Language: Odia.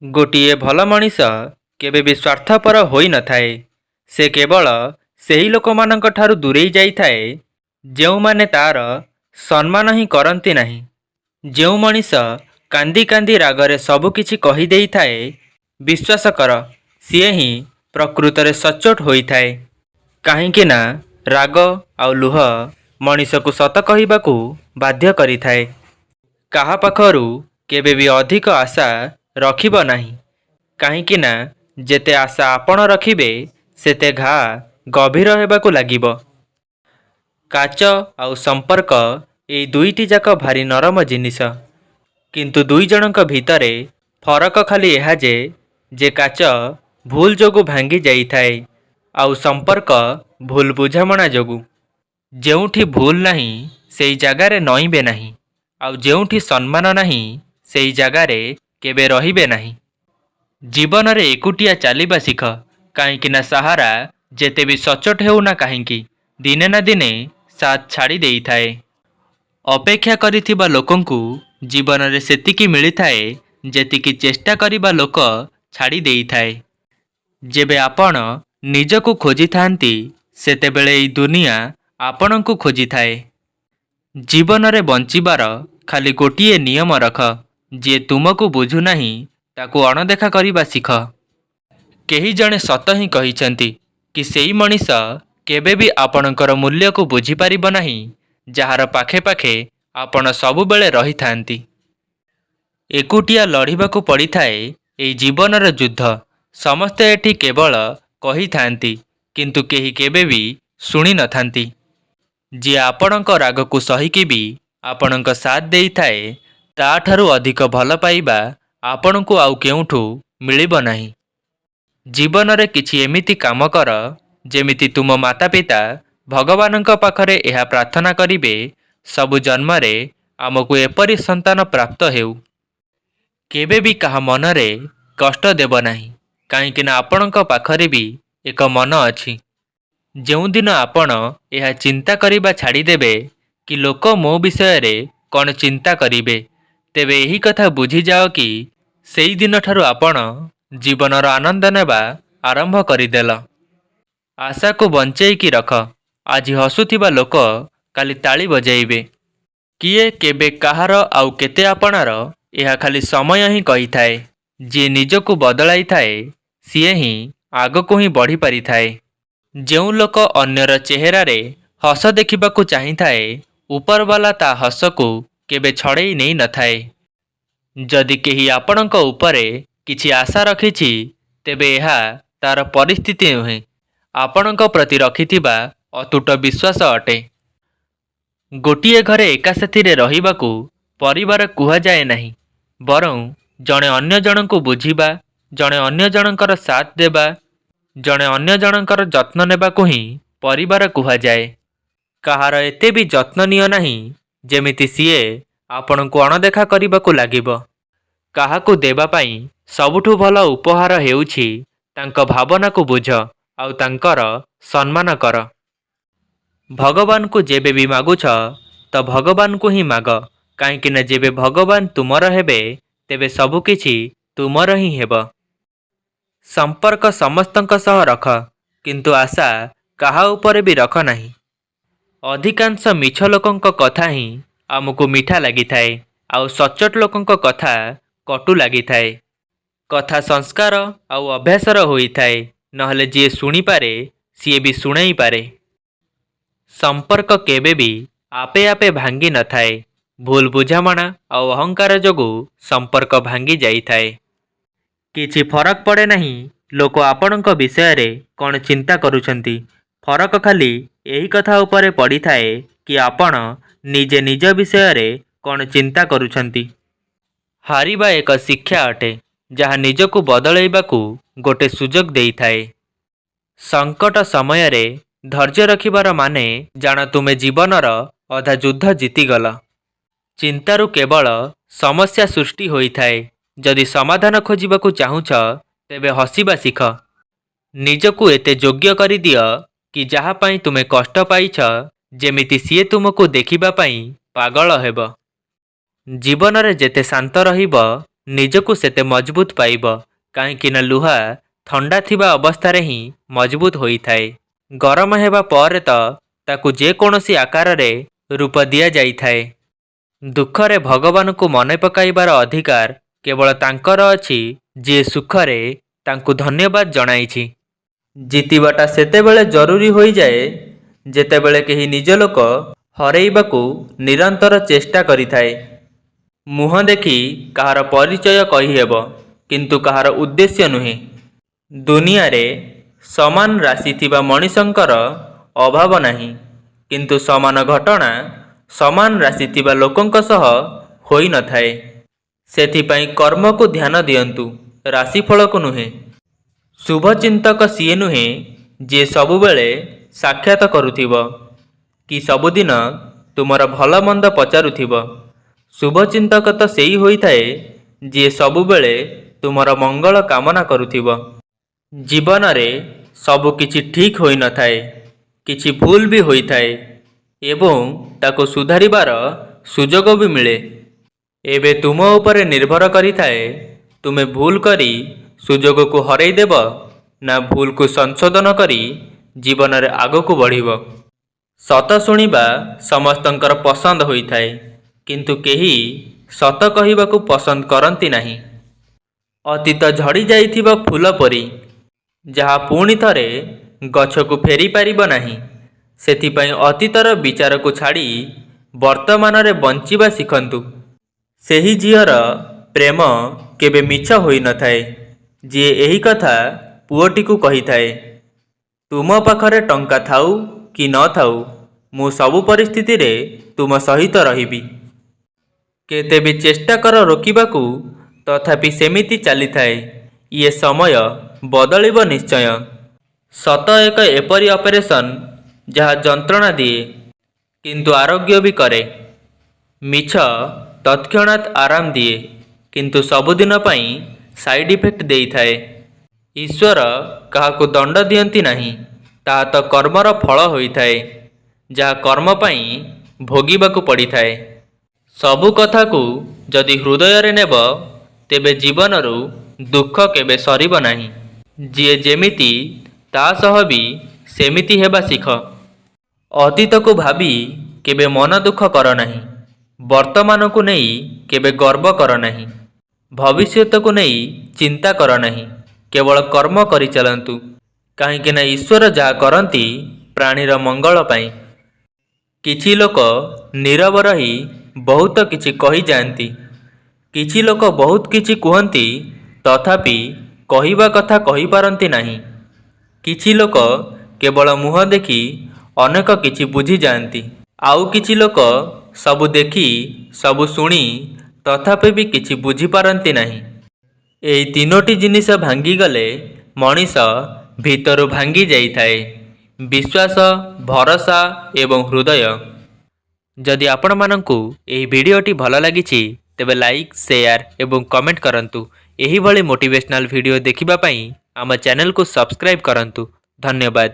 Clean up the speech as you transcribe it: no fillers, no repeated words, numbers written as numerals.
गोटिए भल मनीष केबे भी स्वार्थपर होई न थाए। से केवल ସେହି ଲୋକମାନଙ୍କଠାରୁ ଦୂରେଇ ଯାଇଥାଏ ଯେଉଁମାନେ ତାର ସମ୍ମାନ ହିଁ କରନ୍ତି ନାହିଁ। ଯେଉଁ ମଣିଷ କାନ୍ଦି କାନ୍ଦି ରାଗରେ ସବୁକିଛି କହିଦେଇଥାଏ, ବିଶ୍ୱାସ କର ସିଏ ହିଁ ପ୍ରକୃତରେ ସଚ୍ଚୋଟ ହୋଇଥାଏ। କାହିଁକି ନା ରାଗ ଆଉ ଲୁହ ମଣିଷକୁ ସତ କହିବାକୁ ବାଧ୍ୟ କରିଥାଏ। କାହା ପାଖରୁ କେବେ ବି ଅଧିକ ଆଶା ରଖିବ ନାହିଁ, କାହିଁକି ନା ଯେତେ ଆଶା ଆପଣ ରଖିବେ ସେତେ ଘା ଗଭୀର ହେବାକୁ ଲାଗିବ। କାଚ ଆଉ ସମ୍ପର୍କ ଏଇ ଦୁଇଟି ଯାକ ଭାରି ନରମ ଜିନିଷ, କିନ୍ତୁ ଦୁଇ ଜଣଙ୍କ ଭିତରେ ଫରକ ଖାଲି ଏହା ଯେ କାଚ ଭୁଲ ଯୋଗୁଁ ଭାଙ୍ଗି ଯାଇଥାଏ ଆଉ ସମ୍ପର୍କ ଭୁଲ ବୁଝାମଣା ଯୋଗୁଁ। ଯେଉଁଠି ଭୁଲ ନାହିଁ ସେଇ ଜାଗାରେ ନଇଁବେ ନାହିଁ, ଆଉ ଯେଉଁଠି ସମ୍ମାନ ନାହିଁ ସେଇ ଜାଗାରେ କେବେ ରହିବେ ନାହିଁ। ଜୀବନରେ ଏକୁଟିଆ ଚାଲିବା ଶିଖ, କାହିଁକି ନା ସାହାରା ଯେତେ ବି ସଚ୍ଚୋଟ ହେଉନା କାହିଁକି ଦିନେ ନା ଦିନେ ସାଥ ଛାଡ଼ି ଦେଇଥାଏ। ଅପେକ୍ଷା କରିଥିବା ଲୋକଙ୍କୁ ଜୀବନରେ ସେତିକି ମିଳିଥାଏ ଯେତିକି ଚେଷ୍ଟା କରିବା ଲୋକ ଛାଡ଼ି ଦେଇଥାଏ। ଯେବେ ଆପଣ ନିଜକୁ ଖୋଜିଥାନ୍ତି ସେତେବେଳେ ଏଇ ଦୁନିଆ ଆପଣଙ୍କୁ ଖୋଜିଥାଏ। ଜୀବନରେ ବଞ୍ଚିବାର ଖାଲି ଗୋଟିଏ ନିୟମ ରଖ, ଯିଏ ତୁମକୁ ବୁଝୁନାହିଁ ତାକୁ ଅଣଦେଖା କରିବା ଶିଖ। କେହି ଜଣେ ସତ ହିଁ କହିଛନ୍ତି କି ସେଇ ମଣିଷ କେବେ ବି ଆପଣଙ୍କର ମୂଲ୍ୟକୁ ବୁଝିପାରିବ ନାହିଁ ଯାହାର ପାଖେ ପାଖେ ଆପଣ ସବୁବେଳେ ରହିଥାନ୍ତି। ଏକୁଟିଆ ଲଢ଼ିବାକୁ ପଡ଼ିଥାଏ ଏଇ ଜୀବନର ଯୁଦ୍ଧ। ସମସ୍ତେ ଏଠି କେବଳ କହିଥାନ୍ତି, କିନ୍ତୁ କେହି କେବେ ବି ଶୁଣି ନଥାନ୍ତି। ଯିଏ ଆପଣଙ୍କ ରାଗକୁ ସହିକି ବି ଆପଣଙ୍କ ସାଥ ଦେଇଥାଏ, ତାଠାରୁ ଅଧିକ ଭଲ ପାଇବା ଆପଣଙ୍କୁ ଆଉ କେଉଁଠୁ ମିଳିବ ନାହିଁ। ଜୀବନରେ କିଛି ଏମିତି କାମ କର ଯେମିତି ତୁମ ମାତା ପିତା ଭଗବାନଙ୍କ ପାଖରେ ଏହା ପ୍ରାର୍ଥନା କରିବେ, ସବୁ ଜନ୍ମରେ ଆମକୁ ଏପରି ସନ୍ତାନ ପ୍ରାପ୍ତ ହେଉ। କେବେ ବି କାହା ମନରେ କଷ୍ଟ ଦେବ ନାହିଁ, କାହିଁକି ନା ଆପଣଙ୍କ ପାଖରେ ବି ଏକ ମନ ଅଛି। ଯେଉଁଦିନ ଆପଣ ଏହା ଚିନ୍ତା କରିବା ଛାଡ଼ିଦେବେ କି ଲୋକ ମୋ ବିଷୟରେ କ'ଣ ଚିନ୍ତା କରିବେ, ତେବେ ଏହି କଥା ବୁଝିଯାଅ କି ସେଇଦିନଠାରୁ ଆପଣ ଜୀବନର ଆନନ୍ଦ ନେବା ଆରମ୍ଭ କରିଦେଲ। ଆଶାକୁ ବଞ୍ଚେଇକି ରଖ। ଆଜି ହସୁଥିବା ଲୋକ କାଲି ତାଳି ବଜାଇବେ। କିଏ କେବେ କାହାର ଆଉ କେତେ ଆପଣାର ଏହା ଖାଲି ସମୟ ହିଁ କହିଥାଏ। ଯିଏ ନିଜକୁ ବଦଳାଇଥାଏ ସିଏ ହିଁ ଆଗକୁ ହିଁ ବଢ଼ିପାରିଥାଏ। ଯେଉଁ ଲୋକ ଅନ୍ୟର ଚେହେରାରେ ହସ ଦେଖିବାକୁ ଚାହିଁଥାଏ, ଉପରବାଲା ତା ହସକୁ କେବେ ଛଡ଼େଇ ନେଇ ନଥାଏ। ଯଦି କେହି ଆପଣଙ୍କ ଉପରେ କିଛି ଆଶା ରଖିଛି, ତେବେ ଏହା ତାର ପରିସ୍ଥିତି ନୁହେଁ, ଆପଣଙ୍କ ପ୍ରତି ରଖିଥିବା ଅତୁଟ ବିଶ୍ୱାସ ଅଟେ। ଗୋଟିଏ ଘରେ ଏକା ସାଥିରେ ରହିବାକୁ ପରିବାର କୁହାଯାଏ ନାହିଁ, ବରଂ ଜଣେ ଅନ୍ୟ ଜଣଙ୍କୁ ବୁଝିବା, ଜଣେ ଅନ୍ୟ ଜଣଙ୍କର ସାଥ ଦେବା, ଜଣେ ଅନ୍ୟ ଜଣଙ୍କର ଯତ୍ନ ନେବାକୁ ହିଁ ପରିବାର କୁହାଯାଏ। କାହାର ଏତେ ବି ଯତ୍ନ ନିଅ ନାହିଁ ଯେମିତି ସିଏ ଆପଣଙ୍କୁ ଅଣଦେଖା କରିବାକୁ ଲାଗିବ। କାହାକୁ ଦେବା ପାଇଁ ସବୁଠୁ ଭଲ ଉପହାର ହେଉଛି ତାଙ୍କ ଭାବନାକୁ ବୁଝ ଆଉ ତାଙ୍କର ସମ୍ମାନ କର। ଭଗବାନଙ୍କୁ ଯେବେ ବି ମାଗୁଛ ତ ଭଗବାନଙ୍କୁ ହିଁ ମାଗ, କାହିଁକି ନା ଯେବେ ଭଗବାନ ତୁମର ହେବେ ତେବେ ସବୁକିଛି ତୁମର ହିଁ ହେବ। ସମ୍ପର୍କ ସମସ୍ତଙ୍କ ସହ ରଖ, କିନ୍ତୁ ଆଶା କାହା ଉପରେ ବି ରଖ ନାହିଁ। ଅଧିକାଂଶ ମିଛ ଲୋକଙ୍କ କଥା ହିଁ ଆମକୁ ମିଠା ଲାଗିଥାଏ, ଆଉ ସଚ୍ଚୋଟ ଲୋକଙ୍କ କଥା କଟୁ ଲାଗିଥାଏ। କଥା ସଂସ୍କାର ଆଉ ଅଭ୍ୟାସର ହୋଇଥାଏ, ନହେଲେ ଯିଏ ଶୁଣିପାରେ ସିଏ ବି ଶୁଣାଇପାରେ। ସମ୍ପର୍କ କେବେ ବି ଆପେ ଆପେ ଭାଙ୍ଗି ନଥାଏ। ଭୁଲ ବୁଝାମଣା ଆଉ ଅହଙ୍କାର ଯୋଗୁଁ ସମ୍ପର୍କ ଭାଙ୍ଗି ଯାଇଥାଏ। କିଛି ଫରକ ପଡ଼େ ନାହିଁ ଲୋକ ଆପଣଙ୍କ ବିଷୟରେ କ'ଣ ଚିନ୍ତା କରୁଛନ୍ତି। ଫରକ ଖାଲି ଏହି କଥା ଉପରେ ପଡ଼ିଥାଏ କି ଆପଣ ନିଜେ ନିଜ ବିଷୟରେ କ'ଣ ଚିନ୍ତା କରୁଛନ୍ତି। ହାରିବା ଏକ ଶିକ୍ଷା ଅଟେ, ଯାହା ନିଜକୁ ବଦଳାଇବାକୁ ଗୋଟେ ସୁଯୋଗ ଦେଇଥାଏ। ସଙ୍କଟ ସମୟରେ ଧୈର୍ଯ୍ୟ ରଖିବାର ମାନେ ଜାଣ ତୁମେ ଜୀବନର ଅଧା ଯୁଦ୍ଧ ଜିତିଗଲ। ଚିନ୍ତାରୁ କେବଳ ସମସ୍ୟା ସୃଷ୍ଟି ହୋଇଥାଏ। ଯଦି ସମାଧାନ ଖୋଜିବାକୁ ଚାହୁଁଛ ତେବେ ହସିବା ଶିଖ। ନିଜକୁ ଏତେ ଯୋଗ୍ୟ କରିଦିଅ କି ଯାହା ପାଇଁ ତୁମେ କଷ୍ଟ ପାଇଛ ଯେମିତି ସିଏ ତୁମକୁ ଦେଖିବା ପାଇଁ ପାଗଳ ହେବ। ଜୀବନରେ ଯେତେ ଶାନ୍ତ ରହିବ ନିଜକୁ ସେତେ ମଜବୁତ ପାଇବ, କାହିଁକି ନା ଲୁହା ଥଣ୍ଡା ଥିବା ଅବସ୍ଥାରେ ହିଁ ମଜବୁତ ହୋଇଥାଏ। ଗରମ ହେବା ପରେ ତ ତାକୁ ଯେକୌଣସି ଆକାରରେ ରୂପ ଦିଆଯାଇଥାଏ। ଦୁଃଖରେ ଭଗବାନଙ୍କୁ ମନେ ପକାଇବାର ଅଧିକାର କେବଳ ତାଙ୍କର ଅଛି ଯିଏ ସୁଖରେ ତାଙ୍କୁ ଧନ୍ୟବାଦ ଜଣାଇଛି। ଜିତିବାଟା ସେତେବେଳେ ଜରୁରୀ ହୋଇଯାଏ ଯେତେବେଳେ କେହି ନିଜ ଲୋକ ହରେଇବାକୁ ନିରନ୍ତର ଚେଷ୍ଟା କରିଥାଏ। ମୁହଁ ଦେଖି କାହାର ପରିଚୟ କହିହେବ, କିନ୍ତୁ କାହାର ଉଦ୍ଦେଶ୍ୟ ନୁହେଁ। ଦୁନିଆରେ ସମାନ ରାଶି ଥିବା ମଣିଷଙ୍କର ଅଭାବ ନାହିଁ, କିନ୍ତୁ ସମାନ ଘଟଣା ସମାନ ରାଶି ଥିବା ଲୋକଙ୍କ ସହ ହୋଇନଥାଏ। ସେଥିପାଇଁ କର୍ମକୁ ଧ୍ୟାନ ଦିଅନ୍ତୁ, ରାଶିଫଳକୁ ନୁହେଁ। ଶୁଭଚିନ୍ତକ ସିଏ ନୁହେଁ ଯିଏ ସବୁବେଳେ ସାକ୍ଷାତ କରୁଥିବ କି ସବୁଦିନ ତୁମର ଭଲ ମନ୍ଦ ପଚାରୁଥିବ। ଶୁଭଚିନ୍ତକ ତ ସେଇ ହୋଇଥାଏ ଯିଏ ସବୁବେଳେ ତୁମର ମଙ୍ଗଳ କାମନା କରୁଥିବ। ଜୀବନରେ ସବୁ କିଛି ଠିକ୍ ହୋଇନଥାଏ, କିଛି ଭୁଲ ବି ହୋଇଥାଏ ଏବଂ ତାକୁ ସୁଧାରିବାର ସୁଯୋଗ ବି ମିଳେ। ଏବେ ତୁମ ଉପରେ ନିର୍ଭର କରିଥାଏ ତୁମେ ଭୁଲ କରି ସୁଯୋଗକୁ ହରେଇ ଦେବ ନା ଭୁଲକୁ ସଂଶୋଧନ କରି ଜୀବନରେ ଆଗକୁ ବଢ଼ିବ। ସତ ଶୁଣିବା ସମସ୍ତଙ୍କର ପସନ୍ଦ ହୋଇଥାଏ, କିନ୍ତୁ କେହି ସତ କହିବାକୁ ପସନ୍ଦ କରନ୍ତି ନାହିଁ। ଅତୀତ ଝଡ଼ି ଯାଇଥିବା ଫୁଲ ପରି, ଯାହା ପୁଣି ଥରେ ଗଛକୁ ଫେରି ପାରିବ ନାହିଁ। ସେଥିପାଇଁ ଅତୀତର ବିଚାରକୁ ଛାଡ଼ି ବର୍ତ୍ତମାନରେ ବଞ୍ଚିବା ଶିଖନ୍ତୁ। ସେହି ଝିଅର ପ୍ରେମ କେବେ ମିଛ ହୋଇନଥାଏ ଯିଏ ଏହି କଥା ପୁଅଟିକୁ କହିଥାଏ, ତୁମ ପାଖରେ ଟଙ୍କା ଥାଉ କି ନଥାଉ, ମୁଁ ସବୁ ପରିସ୍ଥିତିରେ ତୁମ ସହିତ ରହିବି। କେତେ ବି ଚେଷ୍ଟା କର ରୋକିବାକୁ, ତଥାପି ସେମିତି ଚାଲିଥାଏ। ଇଏ ସମୟ ବଦଳିବ ନିଶ୍ଚୟ। ସତ ଏକ ଏପରି ଅପରେସନ୍ ଯାହା ଯନ୍ତ୍ରଣା ଦିଏ କିନ୍ତୁ ଆରୋଗ୍ୟ ବି କରେ। ମିଛ ତତ୍କ୍ଷଣାତ୍ ଆରାମ ଦିଏ କିନ୍ତୁ ସବୁଦିନ ପାଇଁ ସାଇଡ୍ ଇଫେକ୍ଟ ଦେଇଥାଏ। ଈଶ୍ୱର କାହାକୁ ଦଣ୍ଡ ଦିଅନ୍ତି ନାହିଁ, ତାହା ତ କର୍ମର ଫଳ ହୋଇଥାଏ, ଯାହା କର୍ମ ପାଇଁ ଭୋଗିବାକୁ ପଡ଼ିଥାଏ। ସବୁ କଥାକୁ ଯଦି ହୃଦୟରେ ନେବ, ତେବେ ଜୀବନରୁ ଦୁଃଖ କେବେ ସରିବ ନାହିଁ। ଯିଏ ଯେମିତି ତା ସହ ବି ସେମିତି ହେବା ଶିଖ। ଅତୀତକୁ ଭାବି କେବେ ମନ ଦୁଃଖ କର ନାହିଁ। ବର୍ତ୍ତମାନକୁ ନେଇ କେବେ ଗର୍ବ କର ନାହିଁ। ଭବିଷ୍ୟତକୁ ନେଇ ଚିନ୍ତା କର ନାହିଁ। କେବଳ କର୍ମ କରିଚାଲନ୍ତୁ, କାହିଁକି ନା ଈଶ୍ୱର ଯାହା କରନ୍ତି ପ୍ରାଣୀର ମଙ୍ଗଳ ପାଇଁ। କିଛି ଲୋକ ନୀରବ ରହି ବହୁତ କିଛି କହିଯାଆନ୍ତି। କିଛି ଲୋକ ବହୁତ କିଛି କୁହନ୍ତି ତଥାପି କହିବା କଥା କହିପାରନ୍ତି ନାହିଁ। କିଛି ଲୋକ କେବଳ ମୁହଁ ଦେଖି ଅନେକ କିଛି ବୁଝିଯାଆନ୍ତି। ଆଉ କିଛି ଲୋକ ସବୁ ଦେଖି ସବୁ ଶୁଣି ତଥାପି ବି କିଛି ବୁଝିପାରନ୍ତି ନାହିଁ। ଏହି ତିନୋଟି ଜିନିଷ ଭାଙ୍ଗିଗଲେ ମଣିଷ ଭିତରୁ ଭାଙ୍ଗି ଯାଇଥାଏ, ବିଶ୍ୱାସ, ଭରସା ଏବଂ ହୃଦୟ। ଯଦି ଆପଣମାନଙ୍କୁ ଏହି ଭିଡ଼ିଓଟି ଭଲ ଲାଗିଛି ତେବେ ଲାଇକ୍, ସେୟାର ଏବଂ କମେଣ୍ଟ କରନ୍ତୁ। ଏହିଭଳି ମୋଟିଭେଶନାଲ ଭିଡ଼ିଓ ଦେଖିବା ପାଇଁ ଆମ ଚ୍ୟାନେଲକୁ ସବସ୍କ୍ରାଇବ୍ କରନ୍ତୁ। ଧନ୍ୟବାଦ।